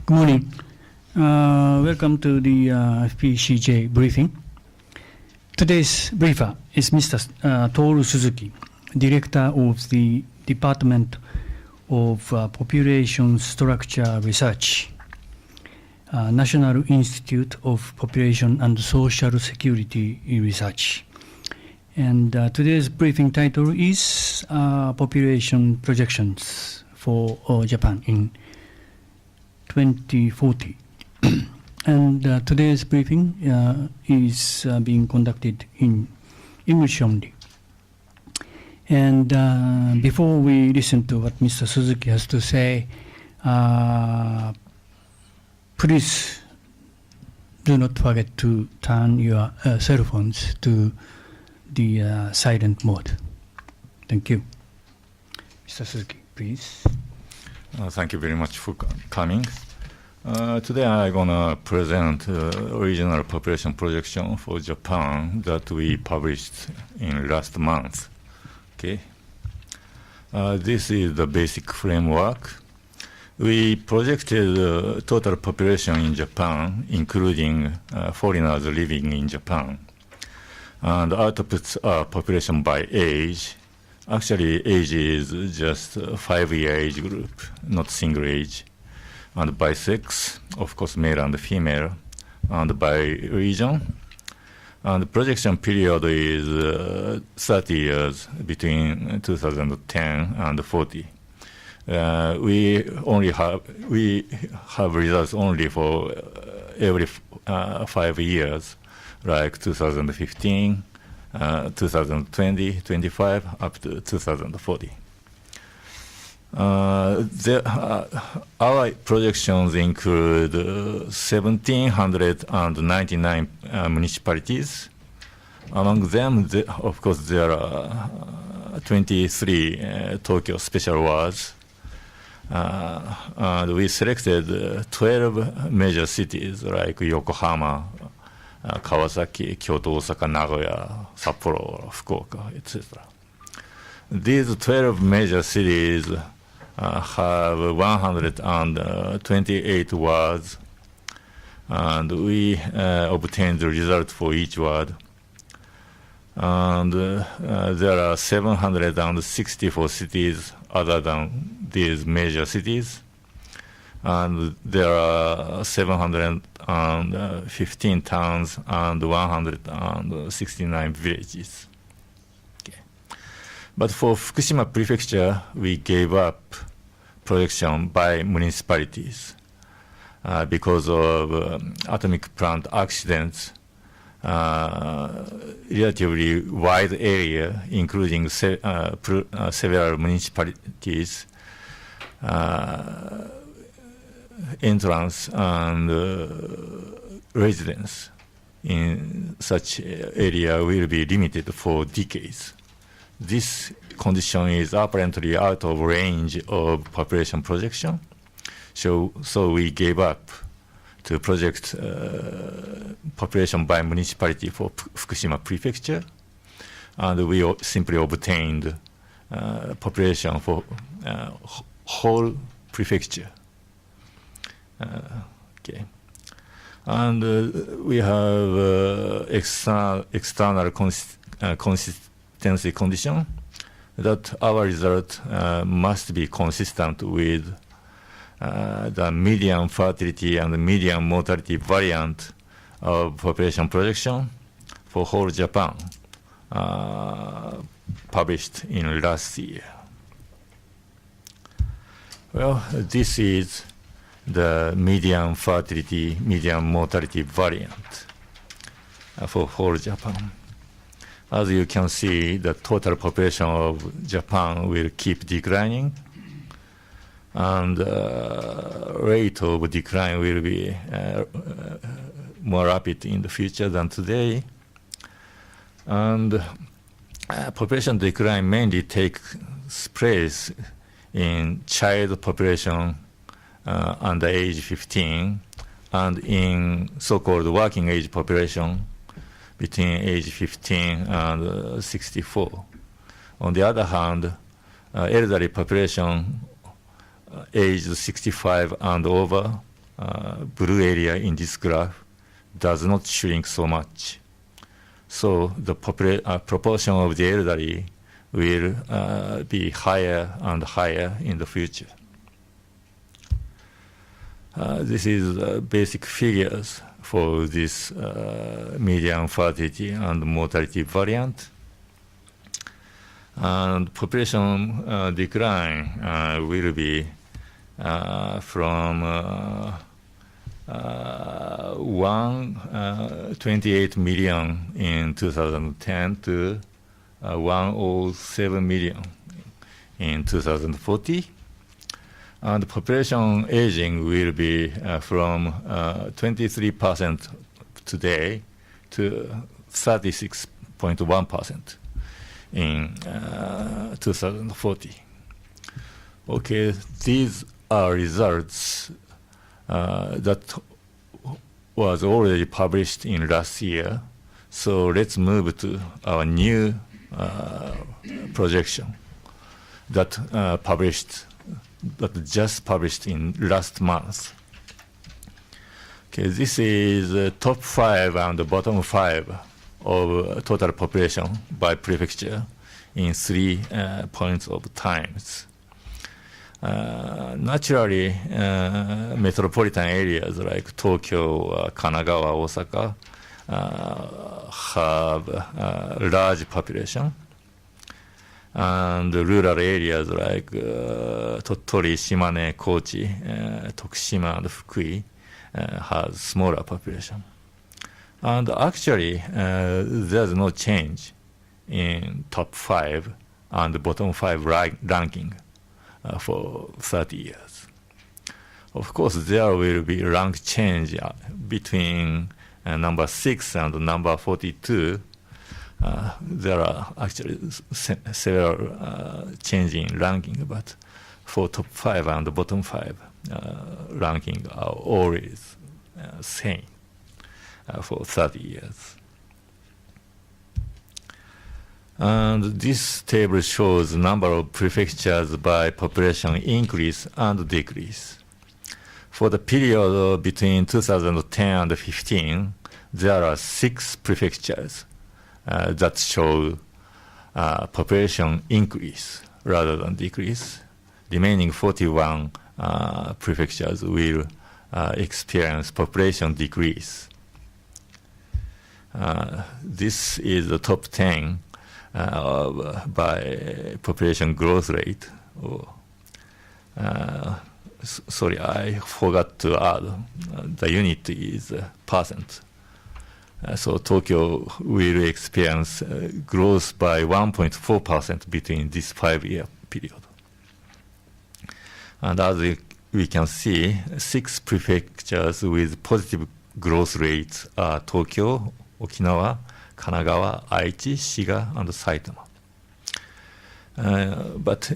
Good morning. Welcome to the FPCJ briefing. Today's briefer is Mr. Toru Suzuki, Director of the Department of Population Structure Research, National Institute of Population and Social Security Research. And today's briefing title is Population Projections for Japan in 2040. And today's briefing is being conducted in English only. And before we listen to what Mr. Suzuki has to say, please do not forget to turn your cell phones to the silent mode. Thank you. Mr. Suzuki, please. Thank you very much for coming. Today I'm going to present original population projection for Japan that we published in last month. Okay. This is the basic framework. We projected total population in Japan, including foreigners living in Japan. And the outputs are population by age. Actually, age is just a 5-year age group, not single age. And by sex, of course, male and female, and by region. And the projection period is 30 years between 2010 and 40. We have results only for every 5 years, like 2015, 2020, 25, up to 2040. Our projections include 1,799 municipalities. Among them, of course, there are 23 Tokyo special wards. And we selected 12 major cities like Yokohama, Kawasaki, Kyoto, Osaka, Nagoya, Sapporo, Fukuoka, etc. These 12 major cities have 128 wards, and we obtained the result for each ward. And there are 764 cities other than these major cities, and there are 715 towns and 169 villages. Okay. But for Fukushima Prefecture, we gave up projection by municipalities because of atomic plant accidents. Relatively wide area, including several municipalities, entrance and residence in such area will be limited for decades. This condition is apparently out of range of population projection, so we gave up to project population by municipality for Fukushima Prefecture, and we simply obtained population for whole prefecture. Okay. And we have external consistency condition that our result must be consistent with the median fertility and the median mortality variant of population projection for whole Japan, published in last year. Well, this is the median fertility, median mortality variant for whole Japan. As you can see, the total population of Japan will keep declining, and rate of decline will be more rapid in the future than today. And population decline mainly takes place in child population under age 15 and in so-called working age population between age 15 and 64. On the other hand, elderly population aged 65 and over blue area in this graph does not shrink so much. So the proportion of the elderly will be higher and higher in the future. This is basic figures for this median fertility and mortality variant. And population decline will be from 128 million in 2010 to 107 million in 2040. And population aging will be from 23% today to 36.1% in 2040. Okay, these are results that was already published in last year. So let's move to our new projection that just published in last month. Okay, this is the top 5 and the bottom 5 of total population by prefecture in 3 points of times. Naturally, metropolitan areas like Tokyo, Kanagawa, Osaka have large population. And rural areas like Tottori, Shimane, Kochi, Tokushima, and Fukui has smaller population. And actually, there's no change in top 5 and bottom 5 ranking for 30 years. Of course, there will be rank change between number 6 and number 42. There are actually several changes in ranking, but for top 5 and the bottom 5, ranking are always same for 30 years. And this table shows the number of prefectures by population increase and decrease. For the period between 2010 and 2015, there are 6 prefectures that show population increase rather than decrease. Remaining 41 prefectures will experience population decrease. This is the top 10 by population growth rate. Sorry, I forgot to add. The unit is percent. So Tokyo will experience growth by 1.4% between this 5-year period. And as we can see, 6 prefectures with positive growth rates are Tokyo, Okinawa, Kanagawa, Aichi, Shiga, and Saitama. But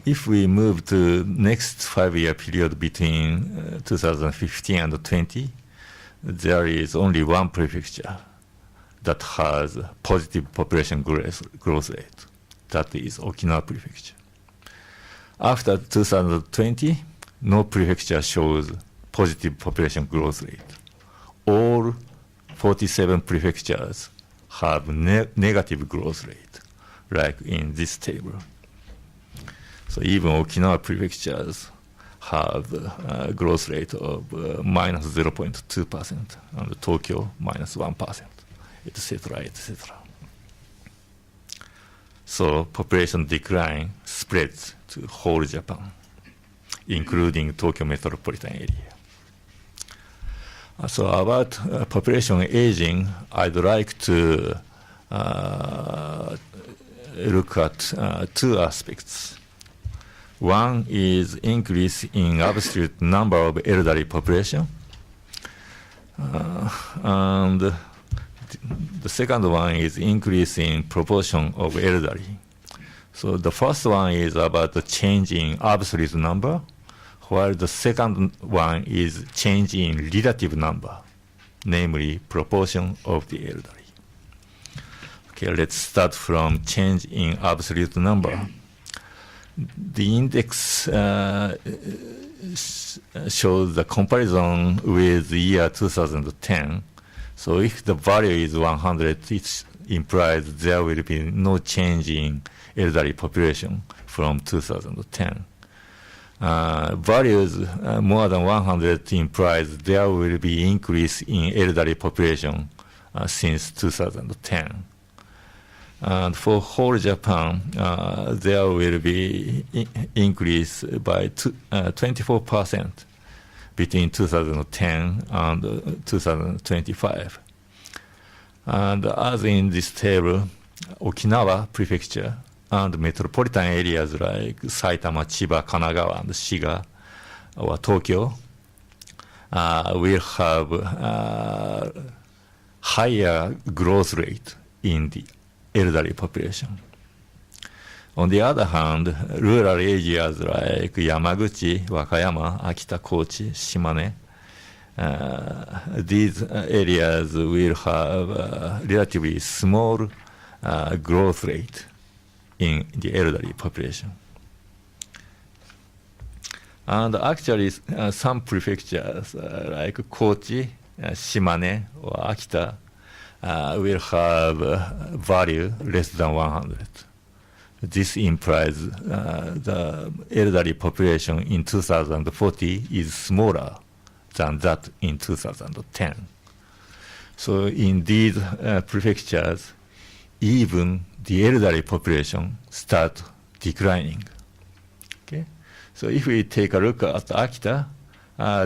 if we move to next 5-year period between 2015 and 2020, there is only 1 prefecture that has positive population growth rate. That is Okinawa Prefecture. After 2020, no prefecture shows positive population growth rate. All 47 prefectures have negative growth rate, like in this table. So even Okinawa prefectures have a growth rate of minus 0.2%, and Tokyo minus 1%, etc., etc. So population decline spreads to whole Japan, including Tokyo metropolitan area. So about population aging, I'd like to look at 2 aspects. One is increase in absolute number of elderly population, and the second one is increase in proportion of elderly. So the first one is about the change in absolute number, while the second one is change in relative number, namely proportion of the elderly. Okay, let's start from change in absolute number. the index shows the comparison with the year 2010. So if the value is 100, it implies there will be no change in elderly population from 2010. Values more than 100 implies there will be increase in elderly population since 2010. And for whole Japan, there will be increase by 24% between 2010 and 2025. And as in this table, Okinawa Prefecture and metropolitan areas like Saitama, Chiba, Kanagawa, and Shiga, or Tokyo, will have higher growth rate in the elderly population. On the other hand, rural areas like Yamaguchi, Wakayama, Akita, Kochi, Shimane, these areas will have relatively small growth rate in the elderly population. And actually, some prefectures like Kochi, Shimane, or Akita will have value less than 100. This implies the elderly population in 2040 is smaller than that in 2010. So in these prefectures, even the elderly population start declining. Okay? So if we take a look at Akita,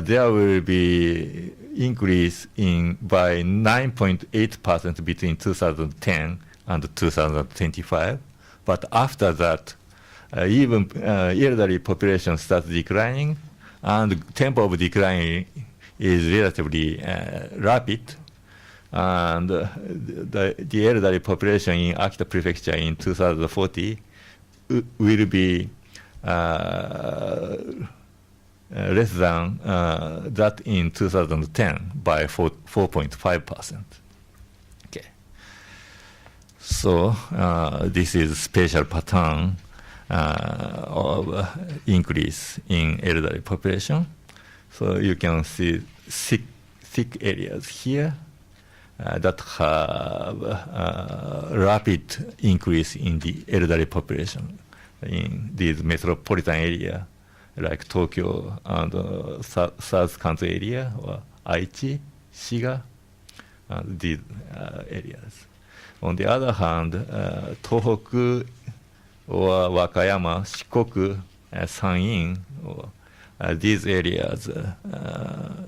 there will be increase by 9.8% between 2010 and 2025. But after that, even elderly population starts declining, and the tempo of decline is relatively rapid. And the elderly population in Akita Prefecture in 2040 will be less than that in 2010 by 4.5%. Okay. So this is spatial pattern of increase in elderly population. So you can see thick areas here that have rapid increase in the elderly population in these metropolitan area like Tokyo and South Kanto area, or Aichi, Shiga, and these areas. On the other hand, Tohoku or Wakayama, Shikoku, Sanyin, these areas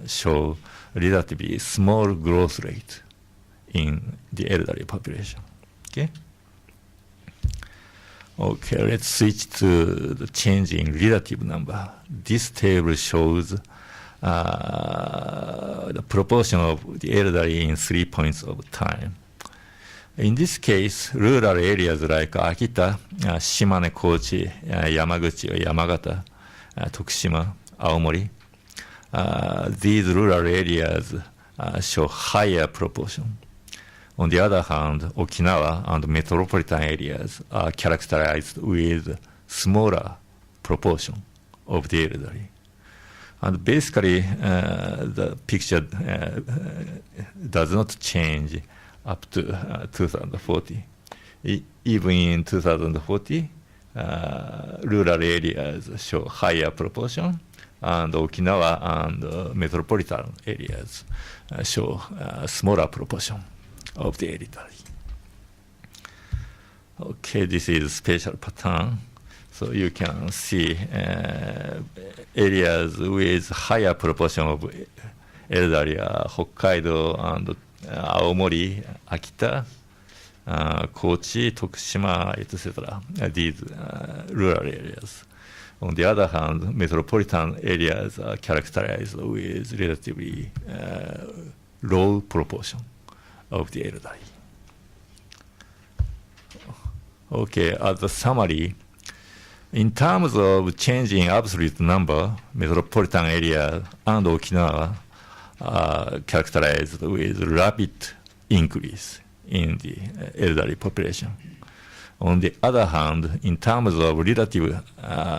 show relatively small growth rate in the elderly population. Okay? Okay, let's switch to the change in relative number. This table shows the proportion of the elderly in 3 points of time. In this case, rural areas like Akita, Shimane, Kochi, Yamaguchi, Yamagata, Tokushima, Aomori, these rural areas show higher proportion. On the other hand, Okinawa and metropolitan areas are characterized with smaller proportion of the elderly. And basically, the picture does not change up to 2040. Even in 2040, rural areas show higher proportion, and Okinawa and metropolitan areas show smaller proportion of the elderly. Okay, this is spatial pattern. So you can see areas with higher proportion of elderly are Hokkaido and Aomori, Akita, Kochi, Tokushima, etc. These rural areas. On the other hand, metropolitan areas are characterized with relatively low proportion of the elderly. Okay, as a summary, in terms of change in absolute number, metropolitan area and Okinawa are characterized with rapid increase in the elderly population. On the other hand, in terms of relative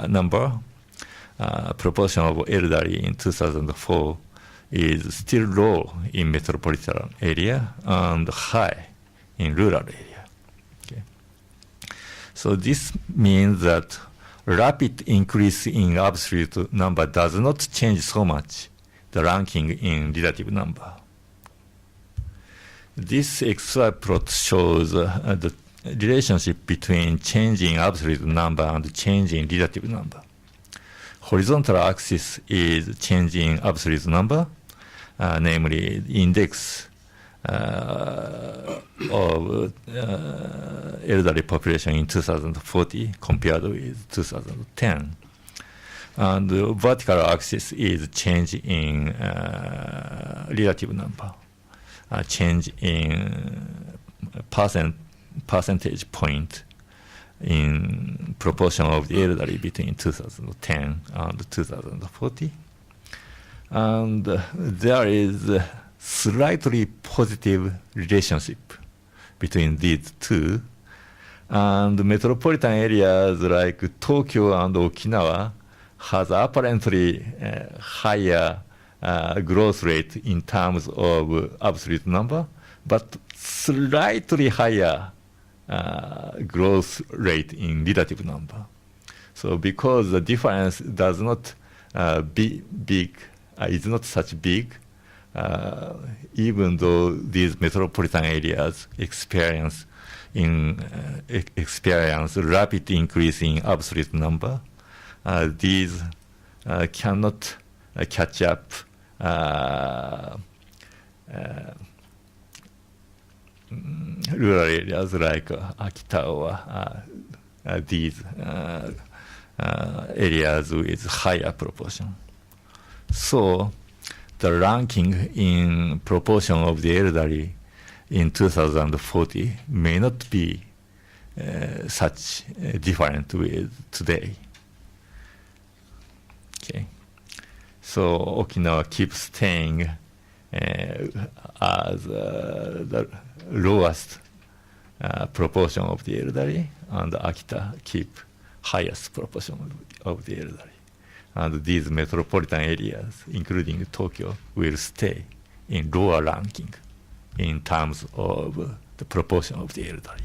number, proportion of elderly in 2004 is still low in metropolitan area and high in rural area. Okay. So this means that rapid increase in absolute number does not change so much the ranking in relative number. This XY plot shows the relationship between change in absolute number and change in relative number. Horizontal axis is change in absolute number, namely index of elderly population in 2040 compared with 2010. And the vertical axis is change in relative number, change in percentage point in proportion of the elderly between 2010 and 2040. And there is a slightly positive relationship between these two. And metropolitan areas like Tokyo and Okinawa has apparently higher growth rate in terms of absolute number, but slightly higher growth rate in relative number. So because the difference does not be big, is not such big, even though these metropolitan areas experience rapid increase in absolute number, these cannot catch up rural areas like Akita or these areas with higher proportion. So the ranking in proportion of the elderly in 2040 may not be such different with today. Okay. So Okinawa keeps staying as the lowest proportion of the elderly, and Akita keep highest proportion of the elderly. And these metropolitan areas, including Tokyo, will stay in lower ranking in terms of the proportion of the elderly.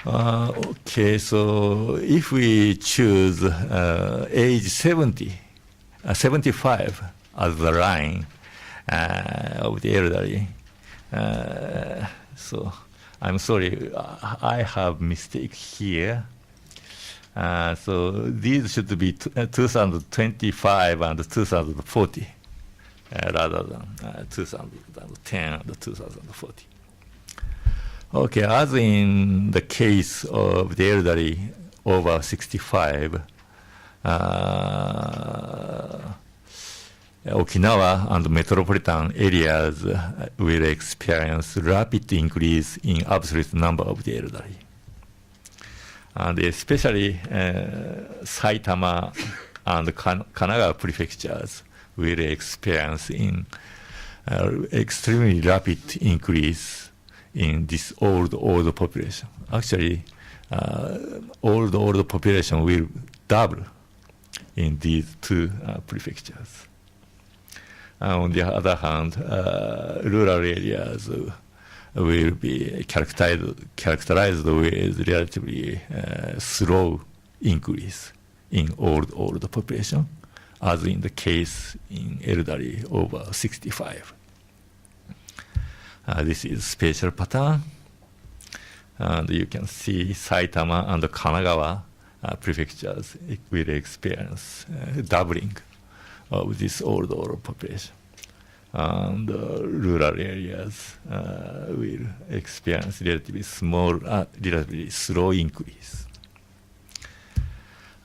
Okay, so if we choose age 75 as the line of the elderly, so I'm sorry, I have mistake here. So these should be 2025 and 2040 rather than 2010 and 2040. Okay, as in the case of the elderly over 65, Okinawa and metropolitan areas will experience rapid increase in absolute number of the elderly. And especially Saitama and Kanagawa prefectures will experience extremely rapid increase in this old population. Actually, old population will double in these two prefectures. On the other hand, rural areas will be characterized with relatively slow increase in old population, as in the case in elderly over 65. This is spatial pattern, and you can see Saitama and Kanagawa prefectures will experience doubling of this old population, and rural areas will experience relatively slow increase.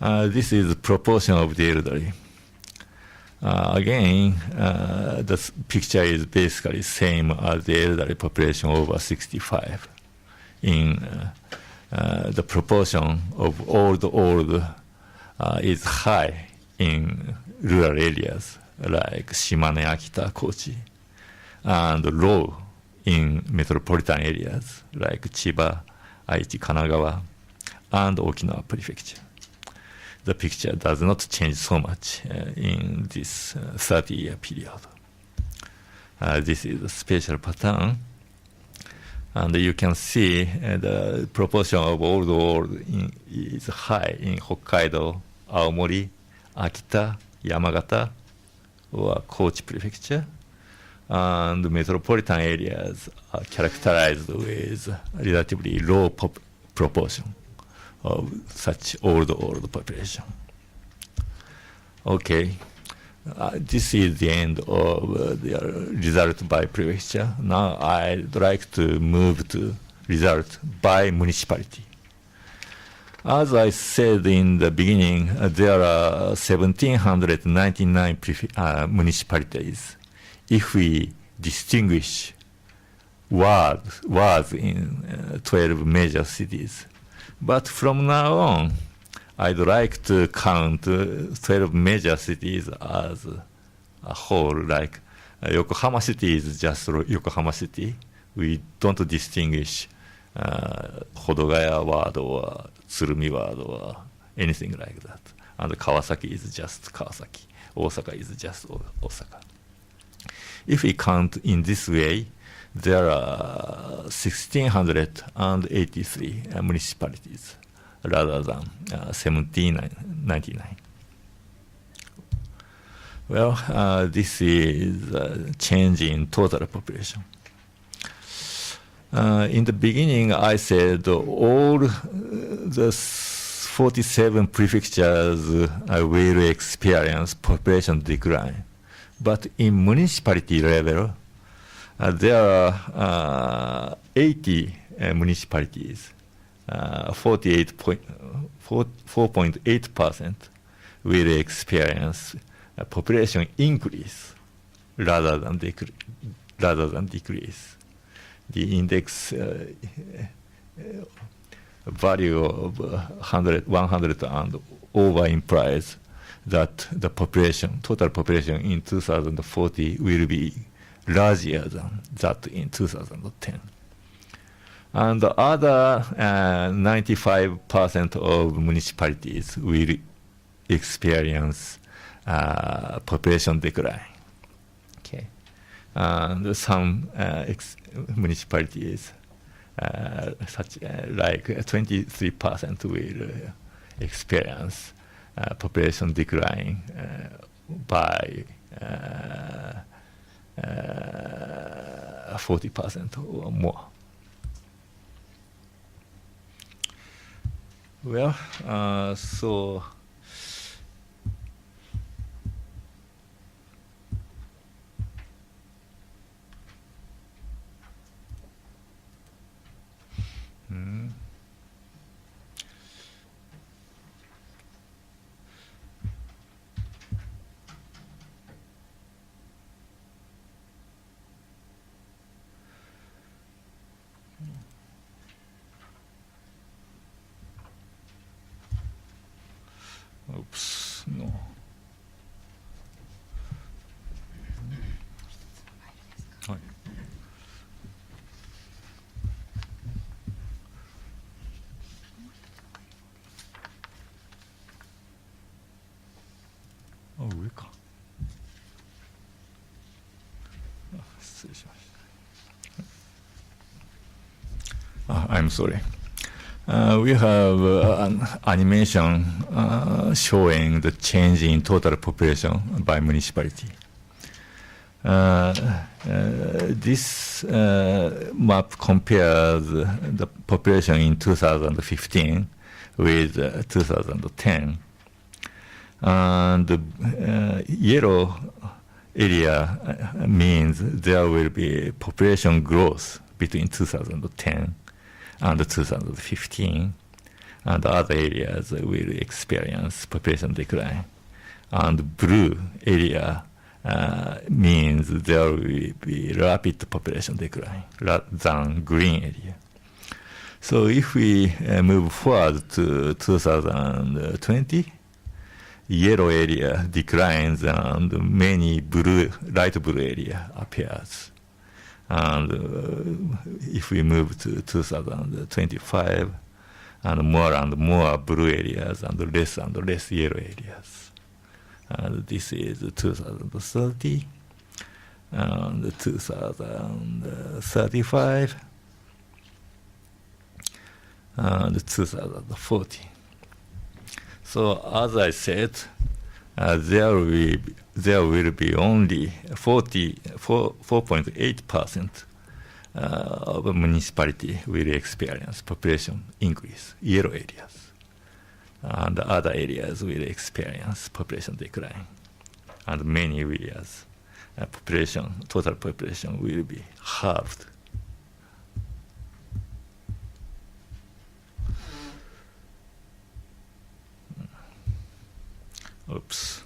This is the proportion of the elderly. Again, the picture is basically same as the elderly population over 65. In the proportion of old is high in rural areas like Shimane, Akita, Kochi, and low in metropolitan areas like Chiba, Aichi, Kanagawa, and Okinawa Prefecture. The picture does not change so much in this 30-year period. This is a special pattern, and you can see the proportion of old world is high in Hokkaido, Aomori, Akita, Yamagata, or Kochi Prefecture, and metropolitan areas are characterized with relatively low proportion of such old population. Okay, this is the end of the result by prefecture. Now I'd like to move to result by municipality. As I said in the beginning, there are 1,799 municipalities. If we distinguish wards in 12 major cities. But from now on, I'd like to count 12 major cities as a whole, like Yokohama City is just Yokohama City. We don't distinguish Hodogaya ward or Tsurumi ward or anything like that. And Kawasaki is just Kawasaki. Osaka is just Osaka. If we count in this way, there are 1,683 municipalities rather than 1,799. Well, this is a change in total population. In the beginning, I said all the 47 prefectures will experience population decline. But in municipality level, there are 80 municipalities, 4.8% will experience a population increase rather than decrease. The index value of 100 and over implies that the total population in 2040 will be larger than that in 2010. And the other 95% of municipalities will experience population decline. Okay. And some municipalities, such like 23%, will experience population decline by 40% or more. Well, so oops, no. Hi. Oh, 上か。失礼しました。I'm sorry. We have an animation showing the change in total population by municipality. This map compares the population in 2015 with 2010. And the yellow area means there will be population growth between 2010 and 2015, and other areas will experience population decline. And blue area means there will be rapid population decline rather than green area. So if we move forward to 2020, yellow area declines and many light blue area appears. And if we move to 2025, and more blue areas and less yellow areas. And this is 2030 and 2035 and 2040. So as I said, there will be only 4.8% of a municipality will experience population increase, yellow areas, and other areas will experience population decline, and many areas total population will be halved. Oops.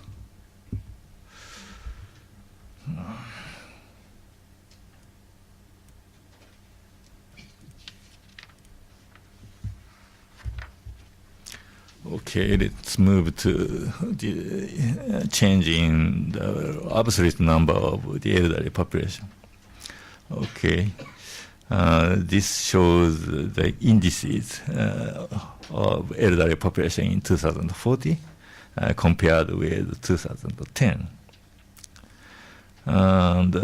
Okay, let's move to the change in the absolute number of the elderly population. Okay, this shows the indices of elderly population in 2040 compared with 2010. And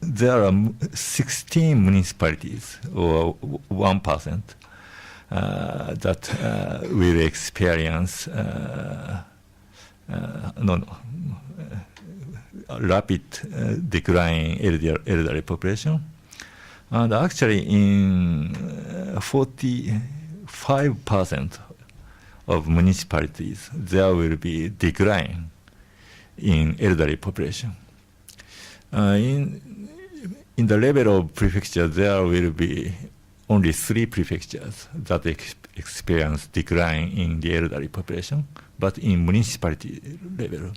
there are 16 municipalities, or 1%, that will experience rapid decline in elderly population. And actually, in 45% of municipalities, there will be decline in elderly population. In the level of prefecture, there will be only 3 prefectures that experience decline in the elderly population, but in municipality level,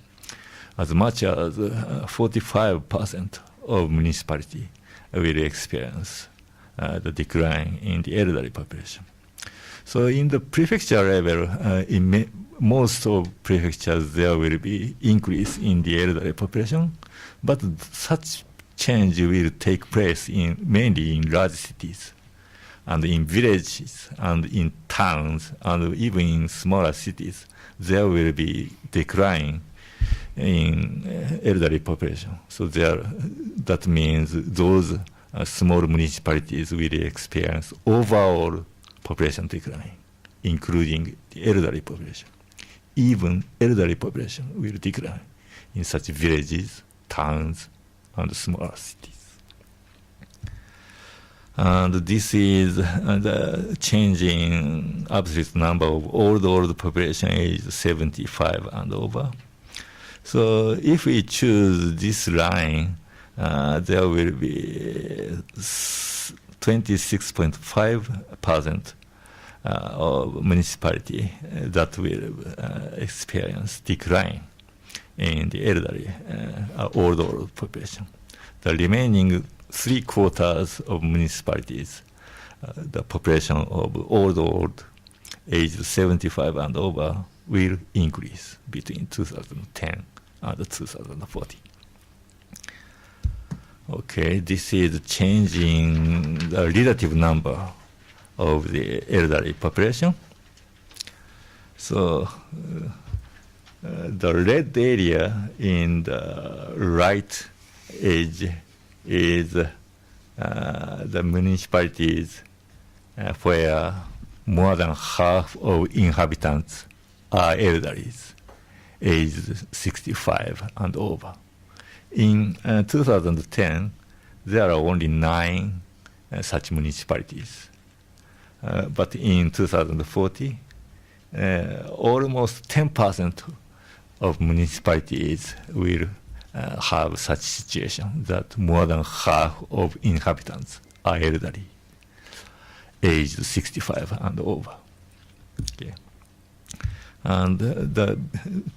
as much as 45% of municipality will experience the decline in the elderly population. So in the prefecture level, in most of prefectures, there will be increase in the elderly population, but such change will take place mainly in large cities, and in villages, and in towns, and even in smaller cities. There will be decline in elderly population. So that means those small municipalities will experience overall population decline, including the elderly population. Even elderly population will decline in such villages, towns, and smaller cities. And this is the changing absolute number of old population age 75 and over. So if we choose this line, there will be 26.5% of municipality that will experience decline in the elderly old population. The remaining 3/4 of municipalities, the population of old aged 75 and over will increase between 2010 and 2040. Okay, this is changing the relative number of the elderly population. So the red area in the right edge is the municipalities where more than half of inhabitants are elderly, aged 65 and over. In 2010, there are only 9 such municipalities. But in 2040, almost 10% of municipalities will have such situation that more than half of inhabitants are elderly, aged 65 and over. Okay. And the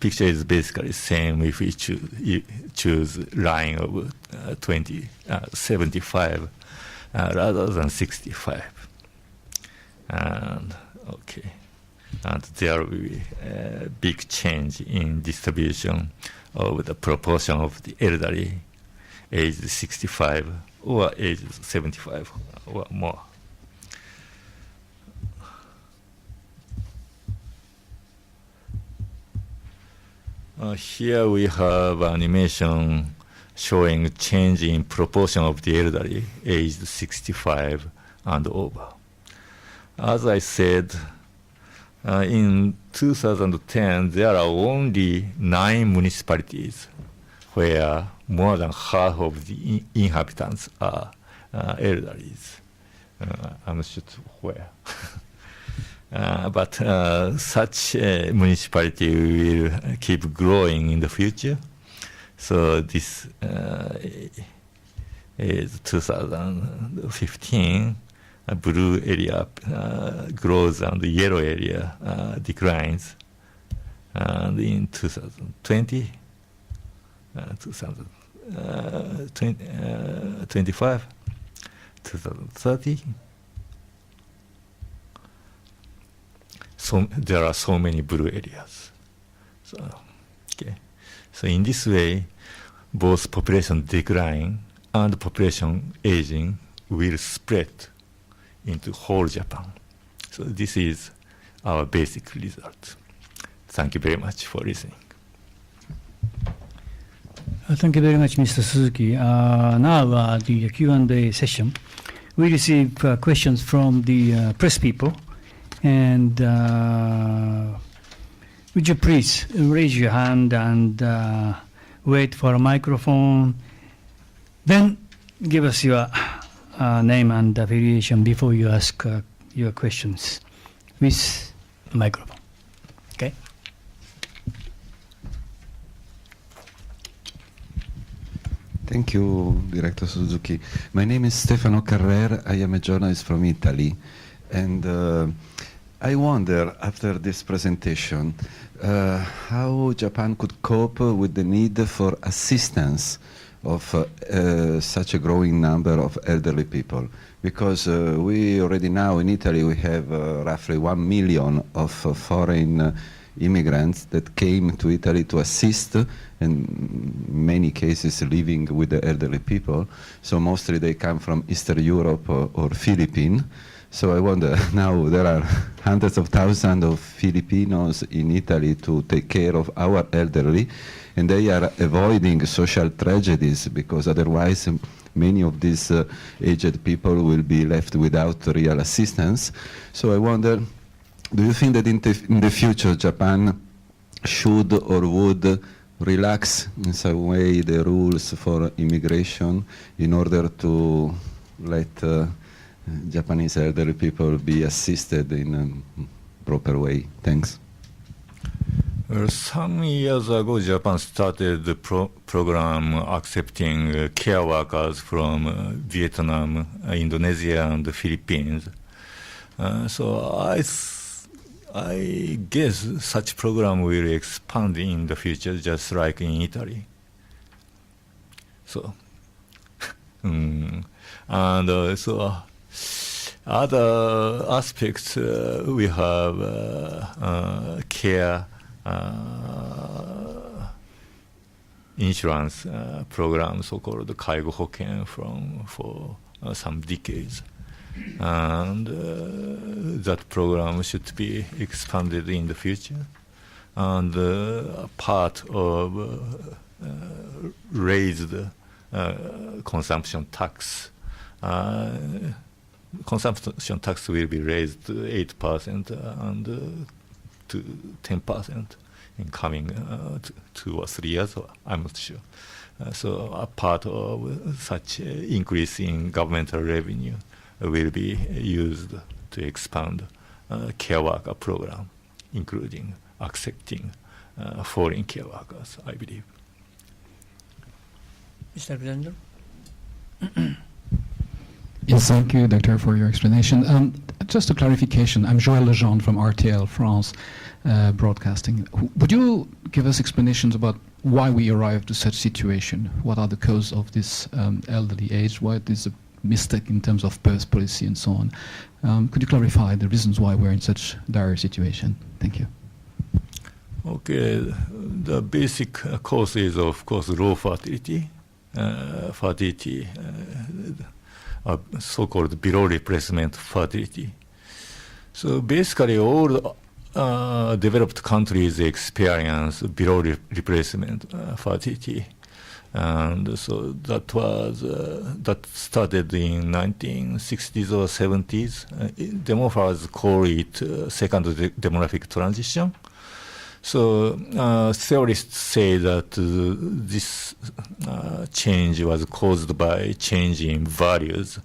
picture is basically the same if we choose line of 75 rather than 65. And okay, and there will be a big change in distribution of the proportion of the elderly aged 65 or aged 75 or more. Here we have animation showing change in proportion of the elderly aged 65 and over. As I said, in 2010, there are only 9 municipalities where more than half of the inhabitants are elderlies. I'm not sure where. But such a municipality will keep growing in the future. So this is 2015. Blue area grows and the yellow area declines. And in 2020, 2025, 2030, so there are so many blue areas. So, okay. So in this way, both population decline and population aging will spread into whole Japan. So this is our basic result. Thank you very much for listening. Thank you very much, Mr. Suzuki. Now the Q&A session. We receive questions from the press people. And would you please raise your hand and wait for a microphone. Then give us your name and affiliation before you ask your questions with the microphone. Okay? Thank you, Director Suzuki. My name is Stefano Carrer. I am a journalist from Italy. And I wonder, after this presentation, how Japan could cope with the need for assistance of such a growing number of elderly people. Because we already now in Italy, we have roughly 1 million of foreign immigrants that came to Italy to assist, in many cases living with the elderly people. So mostly they come from Eastern Europe or Philippines. So I wonder, now there are hundreds of thousands of Filipinos in Italy to take care of our elderly, and they are avoiding social tragedies because otherwise many of these aged people will be left without real assistance. So I wonder, do you think that in the future Japan should or would relax in some way the rules for immigration in order to let Japanese elderly people be assisted in a proper way? Thanks. Well, some years ago, Japan started the program accepting care workers from Vietnam, Indonesia, and the Philippines. So I guess such program will expand in the future, just like in Italy. So, and so other aspects we have care insurance program, so-called 介護保険 for some decades, and that program should be expanded in the future, and part of raised consumption tax. Consumption tax will be raised to 8% and to 10% in coming 2 or 3 years. I'm not sure. So a part of such increase in governmental revenue will be used to expand care worker program, including accepting foreign care workers, I believe. Mr. Alexander? Yes, thank you, Doctor, for your explanation. Just a clarification, I'm Joël Legendre from RTL France Broadcasting. Would you give us explanations about why we arrived to such situation? What are the causes of this elderly age? What is a mistake in terms of birth policy and so on? Could you clarify the reasons why we're in such dire situation? Thank you. Okay, the basic cause is, of course, low fertility, so-called below replacement fertility. So basically, all developed countries experience below replacement fertility, and so that started in 1960s or 70s. Demographers call it second demographic transition. So theorists say that this change was caused by change in values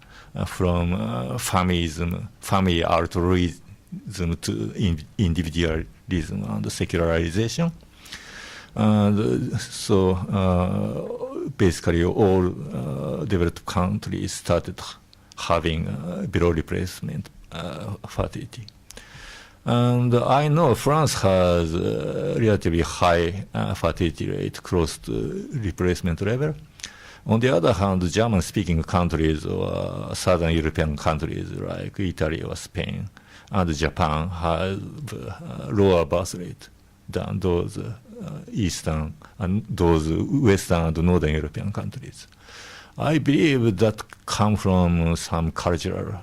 from family altruism to individualism and secularization. So basically all developed countries started having below replacement fertility. And I know France has a relatively high fertility rate, close to replacement level. On the other hand, German-speaking countries or Southern European countries like Italy or Spain and Japan have lower birth rate than those Eastern and those Western and Northern European countries. I believe that come from some cultural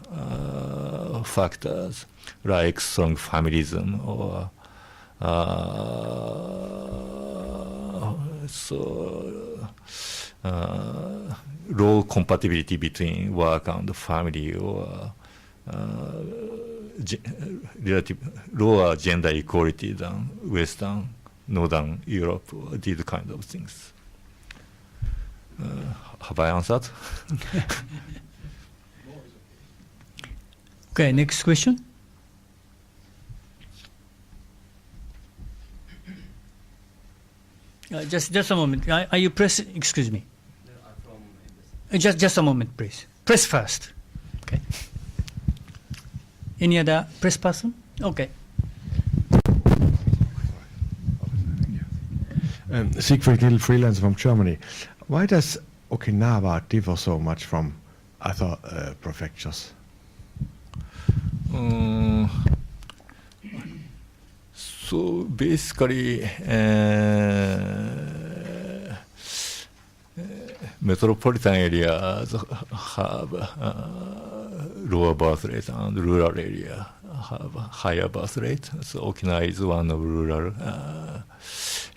factors like strong familism or low compatibility between work and family, or relative lower gender equality than Western, Northern Europe, or these kind of things. Have I answered? Okay, next question. Just a moment. Are you press? Excuse me. Just a moment, please. Press first. Okay. Any other press person? Okay. Siegfried Gill, freelancer from Germany. Why does Okinawa differ so much from other prefectures? So basically, metropolitan areas have lower birth rate, and rural area have higher birth rate. So Okinawa is one of rural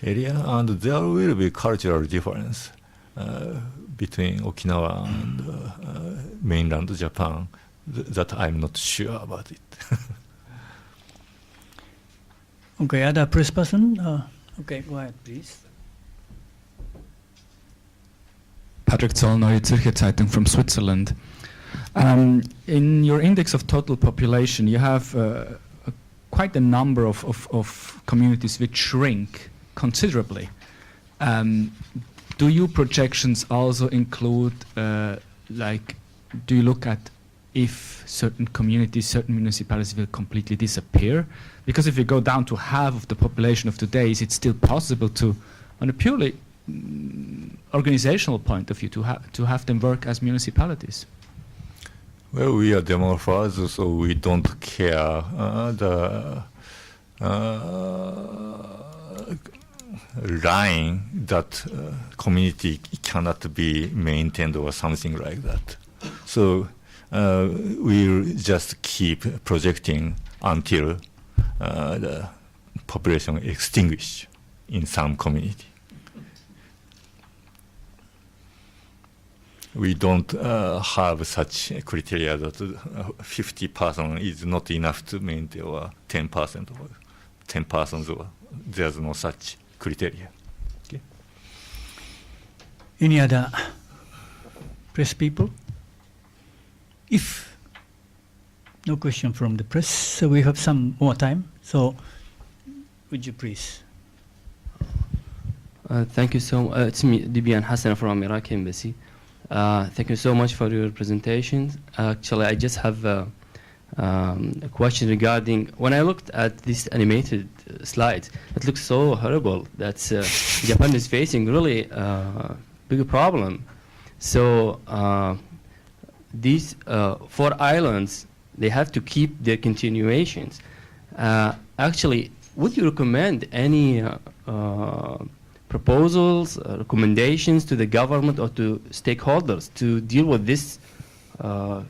area, and there will be cultural difference between Okinawa and mainland Japan that I'm not sure about it. Okay, other press person? Okay, go ahead, please. Patrick Zoll, Neue Zürcher Zeitung from Switzerland. In your index of total population, you have quite a number of communities which shrink considerably. Do your projections also include, do you look at if certain communities, certain municipalities will completely disappear? Because if you go down to half of the population of today, is it still possible to, on a purely organizational point of view, to have them work as municipalities? Well, we are demographers, so we don't care the line that community cannot be maintained or something like that. So we'll just keep projecting until the population extinguish in some community. We don't have such criteria that 50% is not enough to maintain, or 10% or 10%, or there's no such criteria. Okay. Any other press people? If no question from the press, so we have some more time. So would you please? Thank you so much. It's me, Dibian Hassan from Iraq Embassy. Thank you so much for your presentation. Actually, I just have a question regarding, when I looked at this animated slides, it looks so horrible that Japan is facing really big problem. So these 4 islands, they have to keep their continuations. Actually, would you recommend any proposals, recommendations to the government or to stakeholders to deal with this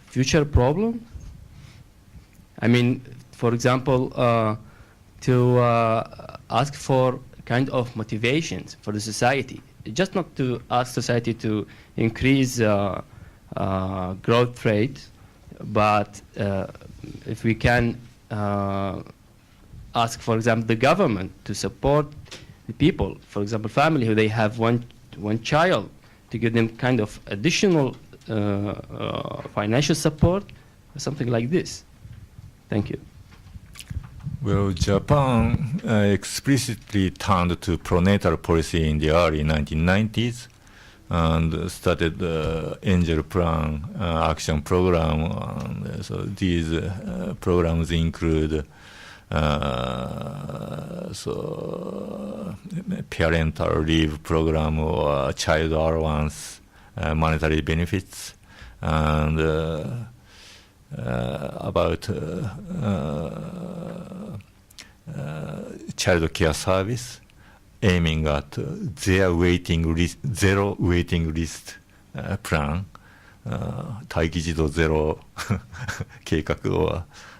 future problem? I mean, for example, to ask for kind of motivations for the society, just not to ask society to increase growth rate, but if we can ask, for example, the government to support the people, for example, family who they have one child, to give them kind of additional financial support, or something like this. Thank you. Well, Japan explicitly turned to pronatal policy in the early 1990s and started the Angel Plan action program. And so these programs include parental leave program or child allowance, monetary benefits, and about child care service, aiming at their waiting list, zero waiting list plan, 待機児童ゼロ計画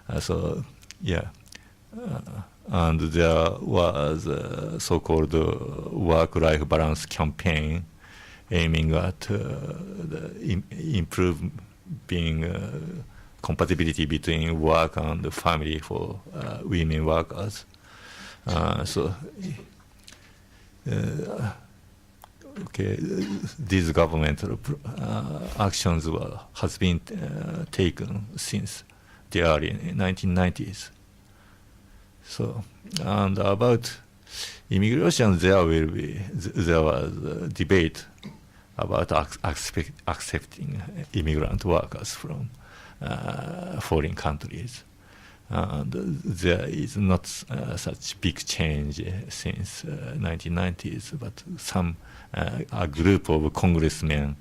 or so, yeah. And there was a so-called work-life balance campaign aiming at improving compatibility between work and family for women workers. These government actions has been taken since the early 1990s. So, and about immigration, there was a debate about accepting immigrant workers from foreign countries. And there is not such big change since 1990s, but a group of congressmen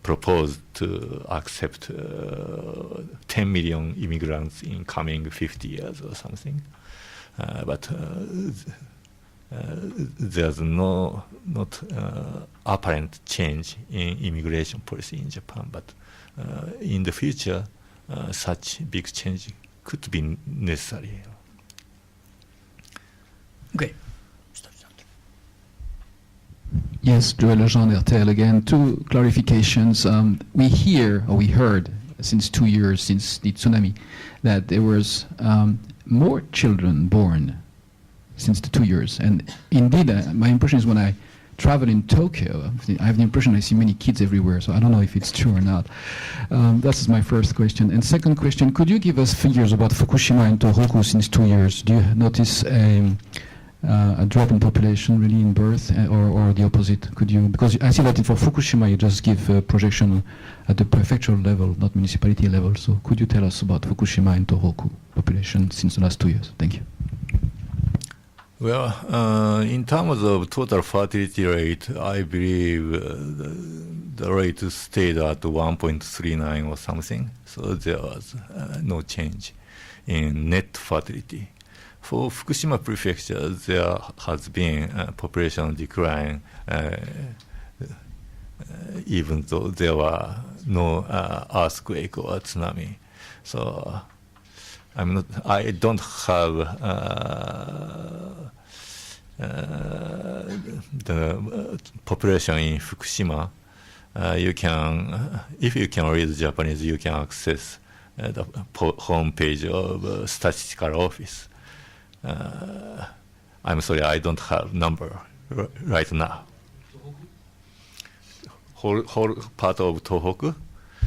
proposed to accept 10 million immigrants in coming 50 years or something. But there's not apparent change in immigration policy in Japan. But in the future, such big change could be necessary. Okay. Yes, Joël Lejean, RTL again. Two clarifications. We heard since 2 years, since the tsunami, that there was more children born since the 2 years. And indeed, my impression is when I travel in Tokyo, I have the impression I see many kids everywhere, so I don't know if it's true or not. That's my first question. And second question, could you give us figures about Fukushima and Tohoku since 2 years? Do you notice a drop in population really in birth, or the opposite? Could you, because I see that for Fukushima you just give a projection at the prefectural level, not municipality level. So could you tell us about Fukushima and Tohoku population since the last 2 years? Thank you. Well, in terms of total fertility rate, I believe the rate stayed at 1.39 or something. So there was no change in net fertility. For Fukushima Prefecture, there has been population decline, even though there were no earthquake or tsunami. So I don't have the population in Fukushima. If you can read Japanese, you can access the homepage of statistical office. I'm sorry, I don't have number right now. Whole part of Tohoku?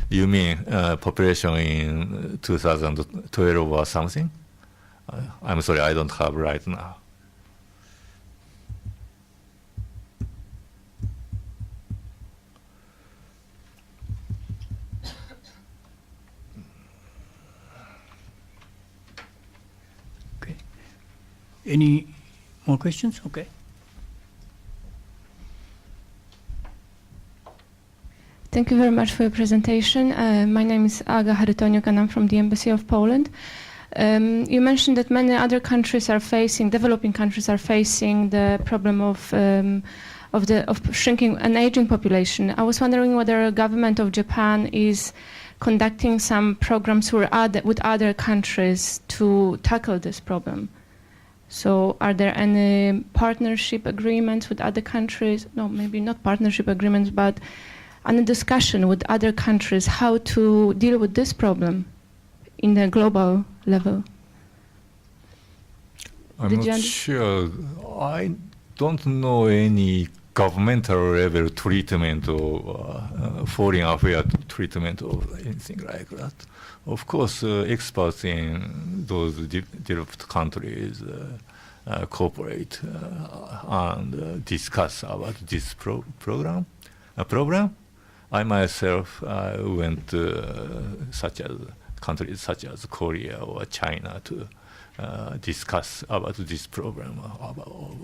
You mean population in 2012 or something? I'm sorry, I don't have right now. Okay. Any more questions? Okay. Thank you very much for your presentation. My name is Aga Harytoniuk and I'm from the Embassy of Poland. You mentioned that many other countries are facing, developing countries are facing the problem of shrinking and aging population. I was wondering whether the government of Japan is conducting some programs with other countries to tackle this problem. So are there any partnership agreements with other countries? No, maybe not partnership agreements, but any discussion with other countries how to deal with this problem in the global level? I'm not sure. I don't know any governmental level treatment or foreign affairs treatment or anything like that. Of course, experts in those developed countries cooperate and discuss about this program. I myself went to countries such as Korea or China to discuss about this program about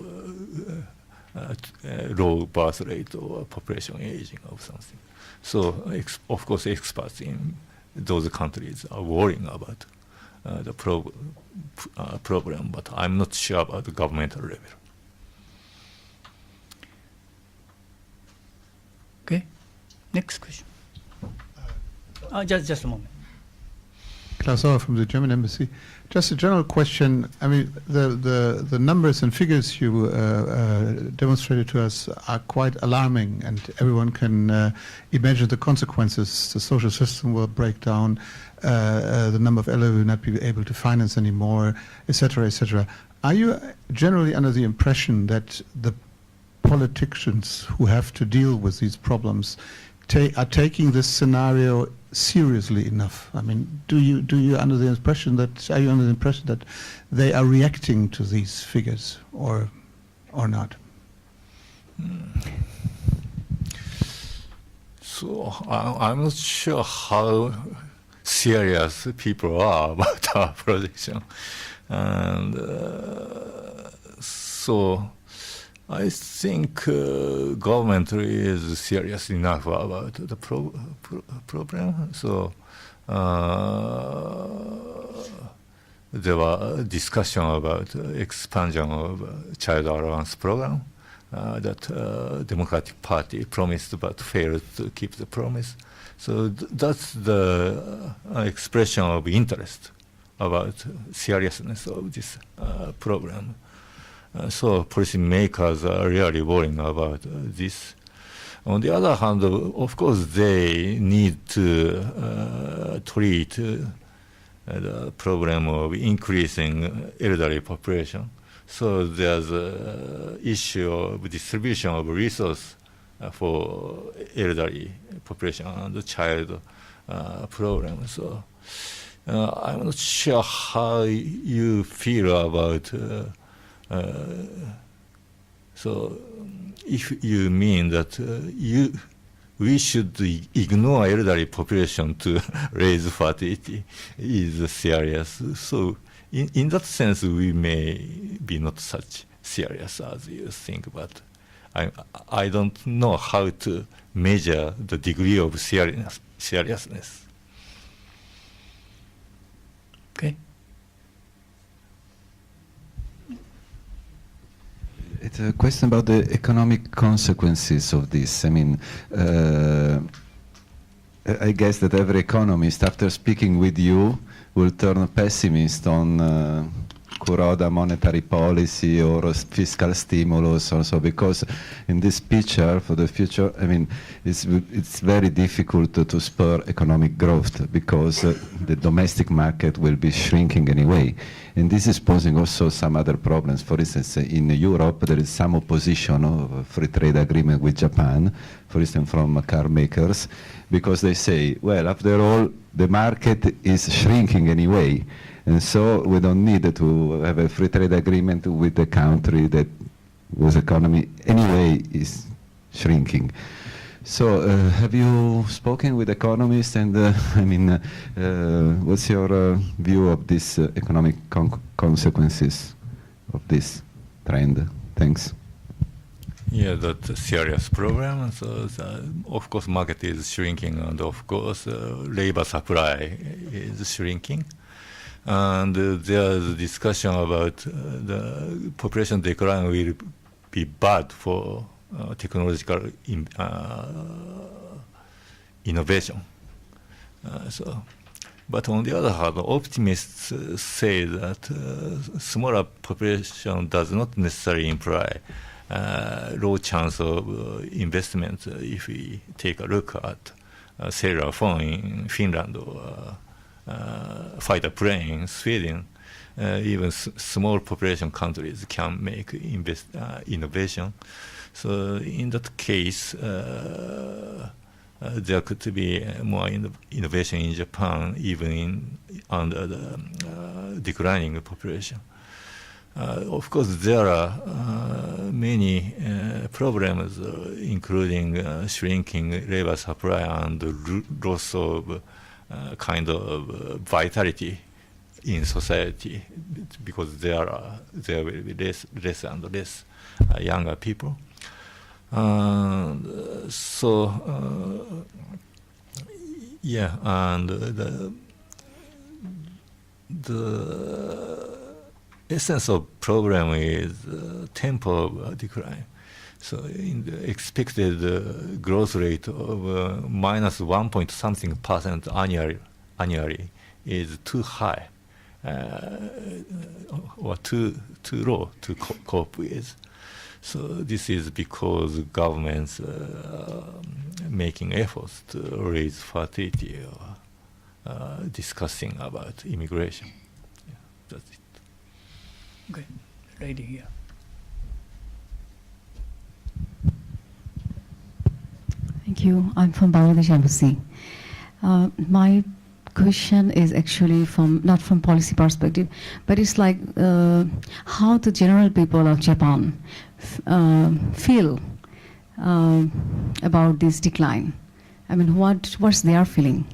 low birth rate or population aging or something. So, of course, experts in those countries are worrying about the problem, but I'm not sure about the governmental level. Okay, next question. Just a moment. Klaus Sauer from the German Embassy. Just a general question. I mean, the numbers and figures you demonstrated to us are quite alarming, and everyone can imagine the consequences. The social system will break down, the number of elderly will not be able to finance anymore, etc., etc. Are you generally under the impression that the politicians who have to deal with these problems are taking this scenario seriously enough? I mean, are you under the impression that they are reacting to these figures or not? So I'm not sure how serious people are about our projection, and so I think government is serious enough about the problem. So there was discussion about expansion of child allowance program that Democratic Party promised but failed to keep the promise. So that's the expression of interest about seriousness of this problem. So policymakers are really worrying about this. On the other hand, of course, they need to treat the problem of increasing elderly population. So there's an issue of distribution of resources for elderly population and the child problem. So I'm not sure how you feel about. So if you mean that we should ignore elderly population to raise fertility is serious. So in that sense, we may be not such serious as you think, but I don't know how to measure the degree of seriousness. Okay. It's a question about the economic consequences of this. I mean, I guess that every economist, after speaking with you, will turn pessimist on Kuroda monetary policy or fiscal stimulus also, because in this picture for the future, I mean, it's very difficult to spur economic growth because the domestic market will be shrinking anyway. And this is posing also some other problems. For instance, in Europe, there is some opposition of a free trade agreement with Japan, for instance, from car makers, because they say, well, after all, the market is shrinking anyway. And so we don't need to have a free trade agreement with a country that whose economy anyway is shrinking. So have you spoken with economists, and I mean, what's your view of these economic consequences of this trend? Thanks. Yeah, that's a serious problem. So of course, market is shrinking, and of course, labor supply is shrinking. And there's discussion about the population decline will be bad for technological innovation. But on the other hand, optimists say that smaller population does not necessarily imply low chance of investment if we take a look at cellular phone in Finland or fighter plane in Sweden. Even small population countries can make innovation. So in that case, there could be more innovation in Japan, even under the declining population. Of course, there are many problems, including shrinking labor supply and loss of kind of vitality in society, because there will be less and less younger people. Yeah, and the essence of problem is tempo of decline. So in the expected growth rate of minus 1 point something % annually is too high, or too low to cope with. So this is because governments making efforts to raise fertility or discussing about immigration. Yeah, that's it. Okay, lady here. Thank you. I'm from Bangladesh Embassy. My question is actually not from policy perspective, but it's like how the general people of Japan feel about this decline. I mean, what's their feeling?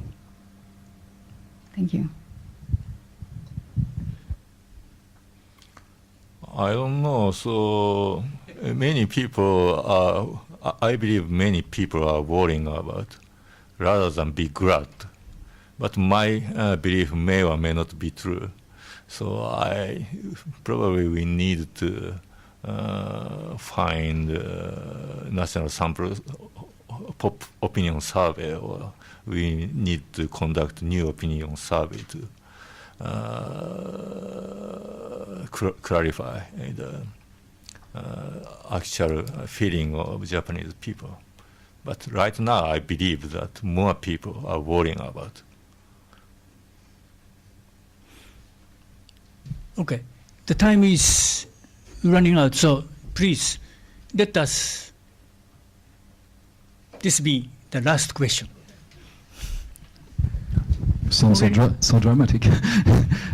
Thank you. I don't know. So many people I believe many people are worrying about, rather than be glad. But my belief may or may not be true. So probably we need to find national sample opinion survey, or we need to conduct new opinion survey to clarify the actual feeling of Japanese people. But right now, I believe that more people are worrying about. Okay, the time is running out, so please let this be the last question. Sounds so dramatic.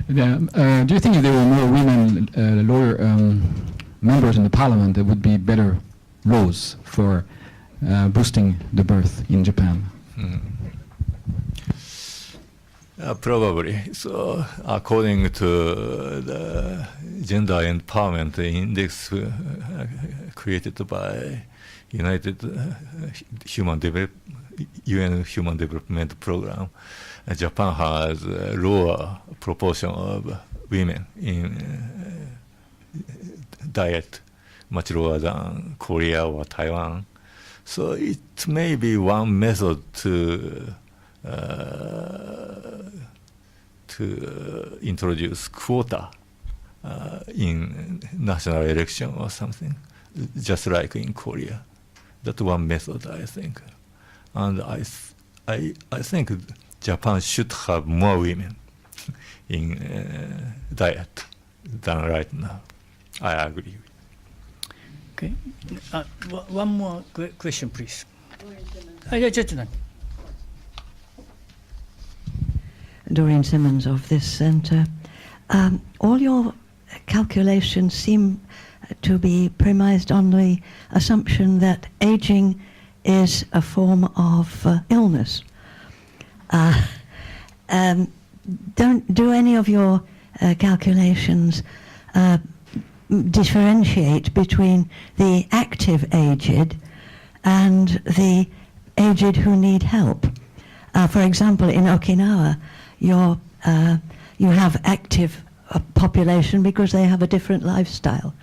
Yeah. Do you think if there were more women lawyer members in the parliament, there would be better laws for boosting the birth in Japan? Probably. So according to the Gender Empowerment Index created by UN Human Development Program, Japan has a lower proportion of women in diet, much lower than Korea or Taiwan. So it may be one method to introduce quota in national election or something, just like in Korea. That's one method, I think. And I think Japan should have more women in diet than right now. I agree. Okay, one more question, please. Doreen Simmons of this centre. All your calculations seem to be premised on the assumption that aging is a form of illness. Don't do any of your calculations differentiate between the active aged and the aged who need help? For example, in Okinawa, your you have active population because they have a different lifestyle,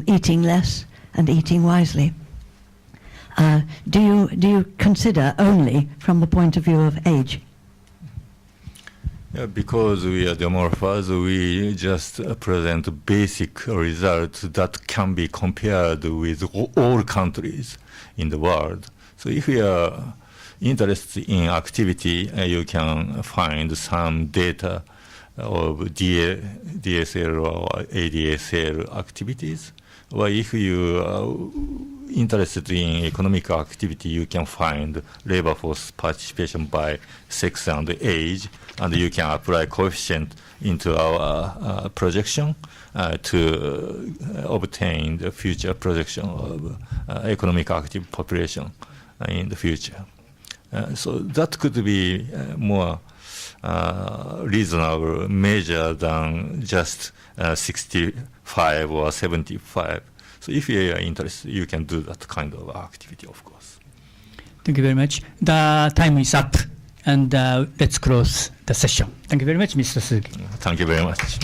eating less and eating wisely. Do you consider only from the point of view of age? Yeah, because we are demographers, we just present basic results that can be compared with all countries in the world. So if you are interested in activity, you can find some data of DSL or ADSL activities. Or if you are interested in economic activity, you can find labor force participation by sex and age, and you can apply coefficient into our projection to obtain the future projection of economic active population in the future. So that could be more reasonable measure than just 65 or 75. So if you are interested, you can do that kind of activity, of course. Thank you very much. The time is up, and let's close the session. Thank you very much, Mr. Suzuki. Thank you very much.